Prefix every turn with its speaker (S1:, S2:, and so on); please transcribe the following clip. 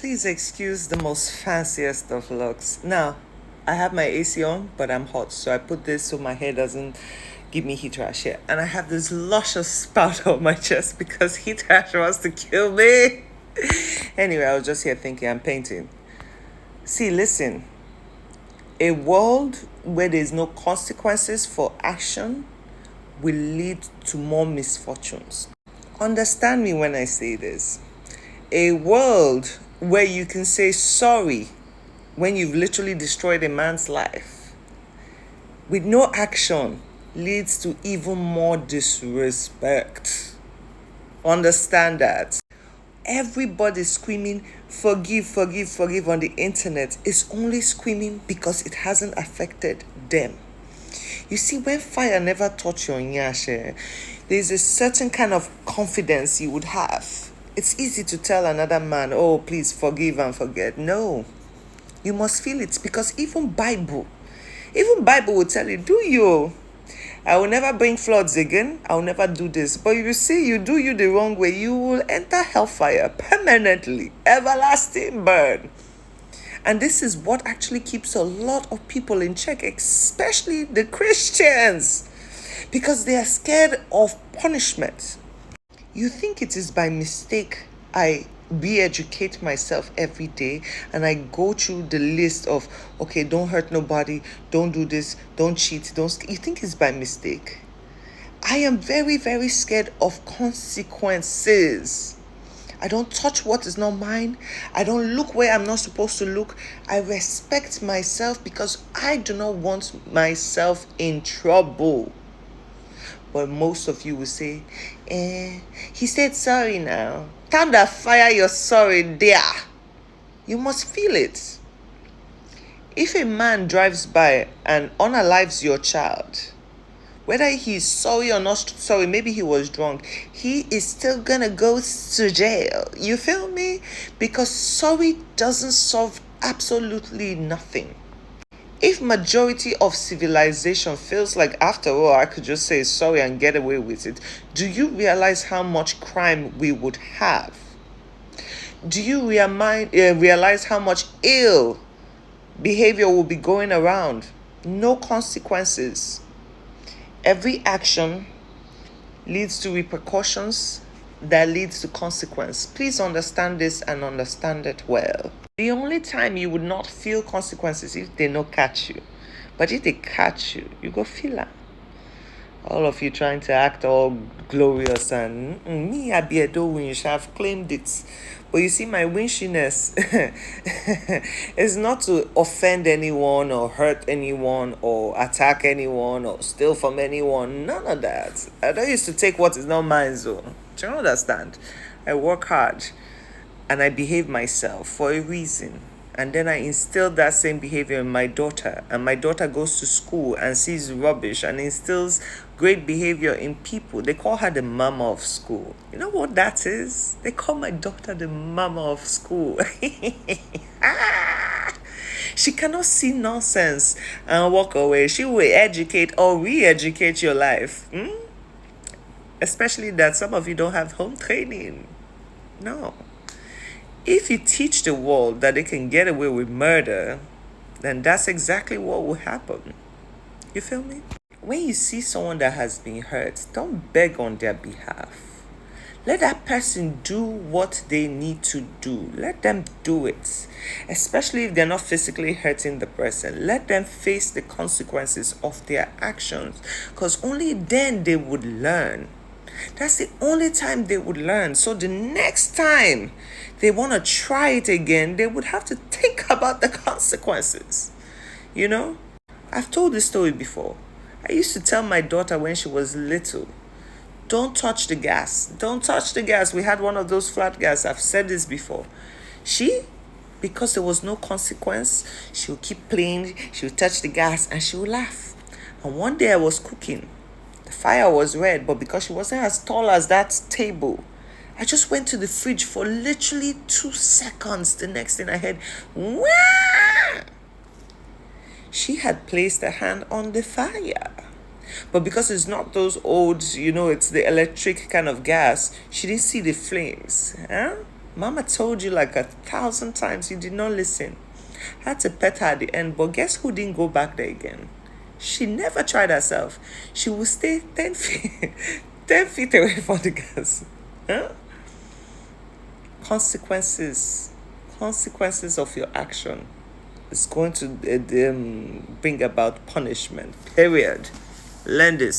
S1: Please excuse the most fanciest of looks. Now, I have my AC on, but I'm hot, so I put this so my hair doesn't give me heat rash here. And I have this luscious spout on my chest because heat rash wants to kill me. Anyway, I was just here thinking I'm painting. See, listen, a world where there's no consequences for action will lead to more misfortunes. Understand me when I say this. A world where you can say sorry when you've literally destroyed a man's life with no action leads to even more disrespect. Understand that. Everybody screaming forgive, forgive, forgive on the internet is only screaming because it hasn't affected them. You see, when fire never touched your nyashe, there's a certain kind of confidence you would have. It's easy to tell another man, oh, please forgive and forget. No, you must feel it because even Bible will tell you, do you? I will never bring floods again. I will never do this. But you see, you do you the wrong way, you will enter hellfire permanently, everlasting burn. And this is what actually keeps a lot of people in check, especially the Christians, because they are scared of punishment. You think it is by mistake I re-educate myself every day and I go through the list of, okay, don't hurt nobody, don't do this, don't cheat, you think it's by mistake? I am very, very scared of consequences. I don't touch what is not mine. I don't look where I'm not supposed to look. I respect myself because I do not want myself in trouble. But most of you will say, he said sorry now. Time that fire your sorry there. You must feel it. If a man drives by and unalives your child, whether he's sorry or not sorry, maybe he was drunk, he is still gonna go to jail. You feel me? Because sorry doesn't solve absolutely nothing. If majority of civilization feels like, after all, I could just say sorry and get away with it, do you realize how much crime we would have? Do you realize how much ill behavior will be going around? No consequences. Every action leads to repercussions that leads to consequence. Please understand this and understand it well. The only time you would not feel consequences if they no catch you. But if they catch you, you go feel it. All of you trying to act all glorious and me, I be a do winch, I've claimed it. But you see, my winchiness is not to offend anyone or hurt anyone or attack anyone or steal from anyone. None of that. I don't used to take what is not mine, so. Do you understand? I work hard and I behave myself for a reason. And then I instill that same behavior in my daughter. And my daughter goes to school and sees rubbish and instills great behavior in people. They call her the mama of school. You know what that is? They call my daughter the mama of school. She cannot see nonsense and walk away. She will educate or re-educate your life. Especially that some of you don't have home training. No. If you teach the world that they can get away with murder, then that's exactly what will happen. You feel me? When you see someone that has been hurt, don't beg on their behalf. Let that person do what they need to do. Let them do it. Especially if they're not physically hurting the person. Let them face the consequences of their actions. Because only then they would learn. That's the only time they would learn. So the next time they want to try it again, they would have to think about the consequences. You know? I've told this story before. I used to tell my daughter when she was little, don't touch the gas. Don't touch the gas. We had one of those flat gas. I've said this before. Because there was no consequence, she would keep playing. She would touch the gas and she would laugh. And one day I was cooking. The fire was red, but because she wasn't as tall as that table, I just went to the fridge for literally 2 seconds. The next thing I heard, wah! She had placed her hand on the fire. But because it's not those old, it's the electric kind of gas, she didn't see the flames. Huh? Mama told you like 1,000 times, you did not listen. Had to pet her at the end, but guess who didn't go back there again? She never tried herself. She will stay 10 feet, 10 feet away from the gas. Huh? Consequences. Consequences of your action is going to bring about punishment. Period. Learn this.